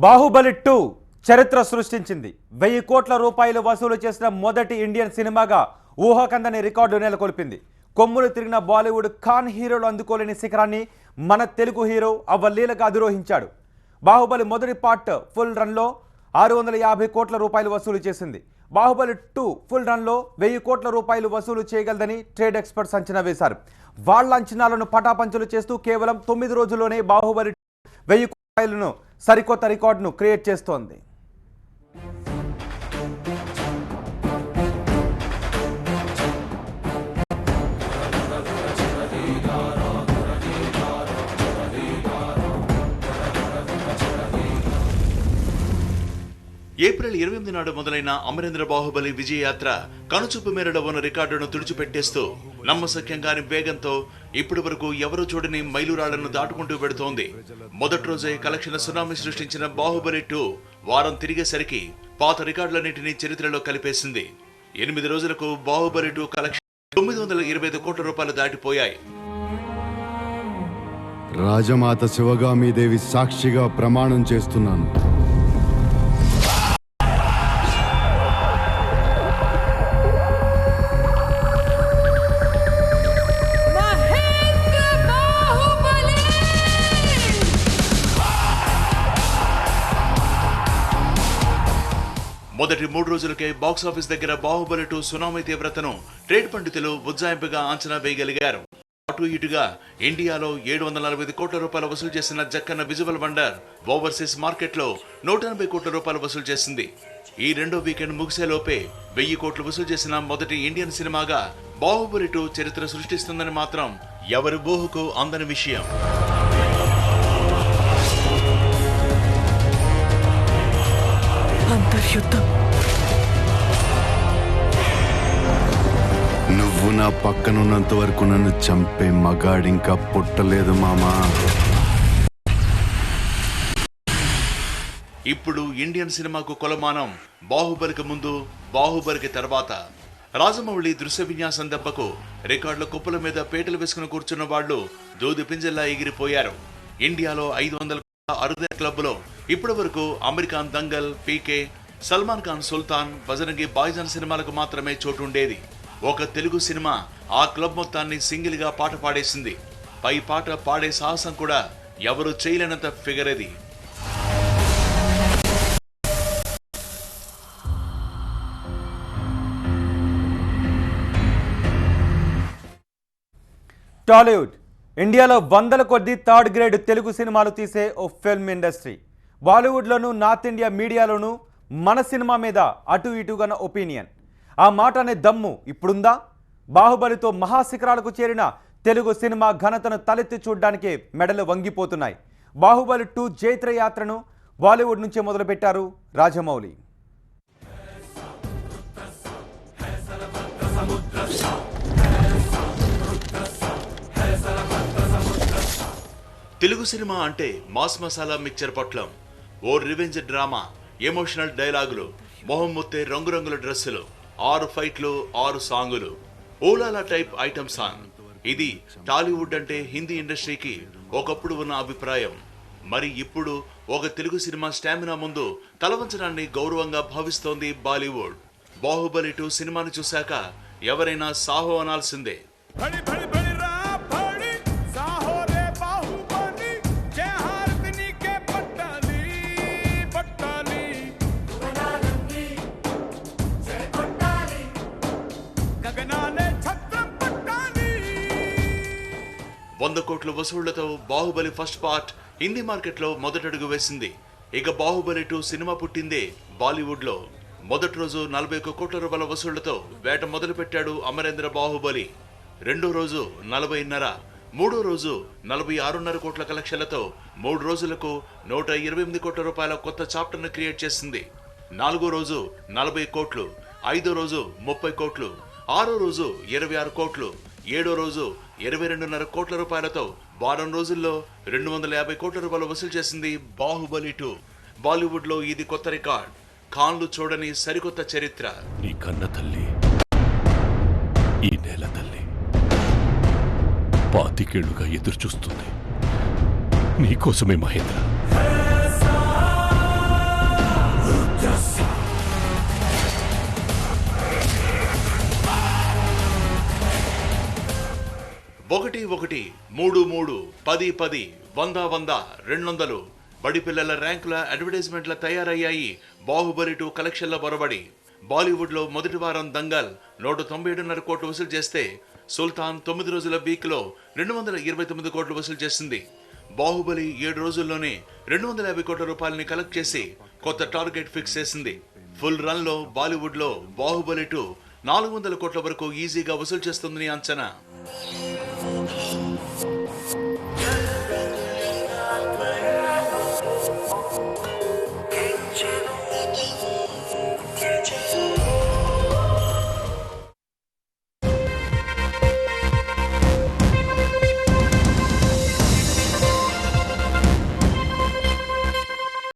బాహుబలి 2 చరిత్ర సృష్టించింది. 1000 కోట్ల రూపాయలు వసూలు చేసిన మొదటి ఇండియన్ సినిమాగా ఊహకందని రికార్డు నెలకొల్పింది. కొమ్ములు తిరిగిన బాలీవుడ్ ఖాన్ హీరోలు అందుకోలేని శిఖరాన్ని మన తెలుగు హీరో అవలీలగా అధిరోహించాడు. బాహుబలి మొదటి పార్ట్ ఫుల్ రన్లో 650 కోట్ల రూపాయలు వసూలు చేసింది. బాహుబలి 2 ఫుల్ రన్లో 1000 కోట్ల రూపాయలు వసూలు చేయగలదని ట్రేడ్ ఎక్స్పర్ట్స్ అంచనా వేశారు. వాళ్ళ అంచనాలను పటాపంచలు చేస్తూ కేవలం 9 రోజుల్లోనే బాహుబలి 1000 రూపాయలను సరికొత్త రికార్డును క్రియేట్ చేస్తోంది. ఏప్రిల్ 28 నాడు మొదలైన అమరేంద్ర బాహుబలి విజయయాత్ర కనుచూపు మేరలో ఉన్న రికార్డును తుడిచిపెట్టేస్తూ నమ్మశక్యంగాని వేగంతో ఇప్పటి వరకు ఎవరూ చూడని మైలురాళ్లను దాటుకుంటూ పెడుతోంది. మొదటి రోజే కలెక్షన్ల సునామీ సృష్టించిన బాహుబలి 2 వారం తిరిగేసరికి పాత రికార్డులన్నింటినీ చరిత్రలో కలిపేసింది. 8 రోజులకు బాహుబలి 2 కలెక్షన్ 925 కోట్ల రూపాయలు దాటిపోయాయి. రాజమాత శివగామీదేవి సాక్షిగా ప్రమాణం చేస్తున్నాను. మొదటి 3 రోజులకే బాక్సాఫీస్ దగ్గర బాహుబలి 2 సునామీ తీవ్రతను ట్రేడ్ పండితులు ఉజ్జాయింపుగా అంచనా వేయగలిగారు. అటు ఇటుగా ఇండియాలో 745 కోట్ల రూపాయలు వసూలు చేసిన జక్కన్న విజువల్ వండర్ ఓవర్సీస్ మార్కెట్లో 180 కోట్ల రూపాయలు వసూలు చేసింది. ఈ రెండో వీకెండ్ ముగిసేలోపే 1000 కోట్లు వసూలు చేసిన మొదటి ఇండియన్ సినిమాగా బాహుబలి 2 చరిత్ర సృష్టిస్తుందని మాత్రం ఎవరి ఊహకు అందని విషయం. నువ్వు నా పక్కనున్నంత వరకు నన్ను చంపే మగాడింకా పుట్టలేదు మామా. ఇప్పుడు ఇండియన్ సినిమాకు కొలమానం బాహుబలికి ముందు, బాహుబలికి తర్వాత. రాజమౌళి దృశ్య విన్యాసం దెబ్బకు రికార్డుల కుప్పల మీద పేటలు వేసుకుని కూర్చున్న వాళ్లు దూది పింజల్లా ఎగిరిపోయారు. ఇండియాలో 500 అరుదైన క్లబ్లో ఇప్పటి వరకు అమెరికాన్ దంగల్, పీకే, సల్మాన్ ఖాన్ సుల్తాన్, బజరంగి బాయ్జాన్ సినిమాలకు మాత్రమే చోటుండేది. ఒక తెలుగు సినిమా ఆ క్లబ్ మొత్తాన్ని సింగిల్ గా పాట పాడేసింది. పై పాట పాడే సాహసం కూడా ఎవరు చేయలేనంత ఫిగర్ అది. టాలీవుడ్ ఇండియాలో వందల కొద్ది థర్డ్ గ్రేడ్ తెలుగు సినిమాలు తీసే ఓ ఫిల్మ్ ఇండస్ట్రీ. బాలీవుడ్లోనూ నార్త్ ఇండియా మీడియాలోనూ మన సినిమా మీద అటు ఇటుగా ఒపీనియన్. ఆ మాట అనే దమ్ము ఇప్పుడుందా? బాహుబలితో మహాశిఖరాలకు చేరిన తెలుగు సినిమా ఘనతను తలెత్తి చూడ్డానికి మెడలు వంగిపోతున్నాయి. బాహుబలి 2 జైత్ర యాత్రను బాలీవుడ్ నుంచే మొదలుపెట్టారు రాజమౌళి. తెలుగు సినిమా అంటే మాస్ మసాలా మిక్చర్ పొట్లం, ఓ రివెంజ్ డ్రామా, ఎమోషనల్ డైలాగులు, మొహం ముత్తే రంగురంగుల డ్రెస్సులు, 6 ఫైట్లు, 6 సాంగులు, ఓలాలా టైప్ ఐటమ్ సాంగ్. ఇది టాలీవుడ్ అంటే హిందీ ఇండస్ట్రీకి ఒకప్పుడు ఉన్న అభిప్రాయం. మరి ఇప్పుడు ఒక తెలుగు సినిమా స్టామినా ముందు తలవంచడాన్ని గౌరవంగా భావిస్తోంది బాలీవుడ్. బాహుబలి 2 సినిమాను చూశాక ఎవరైనా సాహో అనాల్సిందే. $100 కోట్ల వసూళ్లతో బాహుబలి ఫస్ట్ పార్ట్ హిందీ మార్కెట్లో మొదటడుగు వేసింది. ఇక బాహుబలి 2 సినిమా పుట్టిందే బాలీవుడ్ లో. మొదటి రోజు 41 కోట్ల రూపాయల వసూళ్లతో వేట మొదలు పెట్టాడు అమరేంద్ర బాహుబలి. రెండో రోజు 40.5, మూడో రోజు 46.5 కోట్ల కలెక్షన్లతో 3 రోజులకు 128 కోట్ల రూపాయల కొత్త చాప్టర్ను క్రియేట్ చేసింది. నాలుగో రోజు 40 కోట్లు, ఐదో రోజు 30 కోట్లు, ఆరో రోజు 26 కోట్లు, ఏడో రోజు 22.5 కోట్ల రూపాయలతో వారం రోజుల్లో 250 కోట్ల రూపాయలు వసూలు చేసింది బాహుబలి 2. బాలీవుడ్ లో ఇది కొత్త రికార్డ్, ఖాన్లు చూడని సరికొత్త చరిత్ర. నీ కన్న తల్లి, ఈ నేల తల్లి 25 ఏళ్లుగా ఎదురు చూస్తుంది నీకోసమే మహేంద్ర. 1 1 3 3 10 10 100 100 200 బడి పిల్లల ర్యాంకుల అడ్వర్టైజ్మెంట్ల తయారయ్యాయి బాహుబలి 2 కలెక్షన్ల బొరబడి. బాలీవుడ్ లో మొదటి వారం దంగల్ 197.5 కోట్లు వసూలు చేస్తే సుల్తాన్ 9 రోజుల వీక్ లో 229 కోట్లు వసూలు చేసింది. బాహుబలి 7 రోజుల్లోనే 250 కోట్ల రూపాయలని కలెక్ట్ చేసి కొత్త టార్గెట్ ఫిక్స్ చేసింది. ఫుల్ రన్ లో బాలీవుడ్ లో బాహుబలి 2 400 కోట్ల వరకు ఈజీగా వసూలు చేస్తుందని అంచనా.